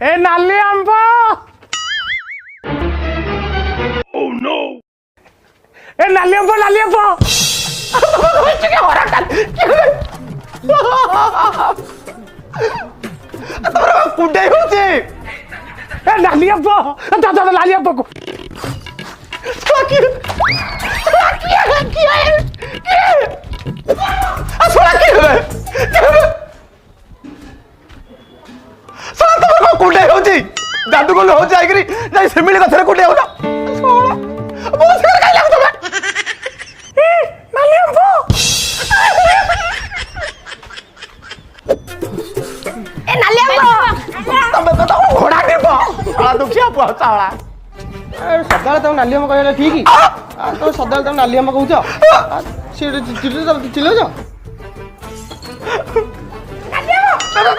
ए नाली आंब Oh no! ए नाली आंब तमरा कुडे होचे ए नाली आंब दादा नाली आंब को कुडे होची जादू को हो जाएगी नहीं सिमिली कथरे कुडे हो ना सोला बहुत से काई लागतो बे ए नाली आंब ए नाली आंब तमे तो घोड़ा के पा साला दुखिया पहुंचाला सदाବେଳେ ତାକୁ ନାଲି ଆମ୍ବ କହିଲା ଠିକ ତ ସଦାବେଳେ ତାକୁ ନାଲି ଆମ୍ବ କହୁଛ ଚିଲଉଛ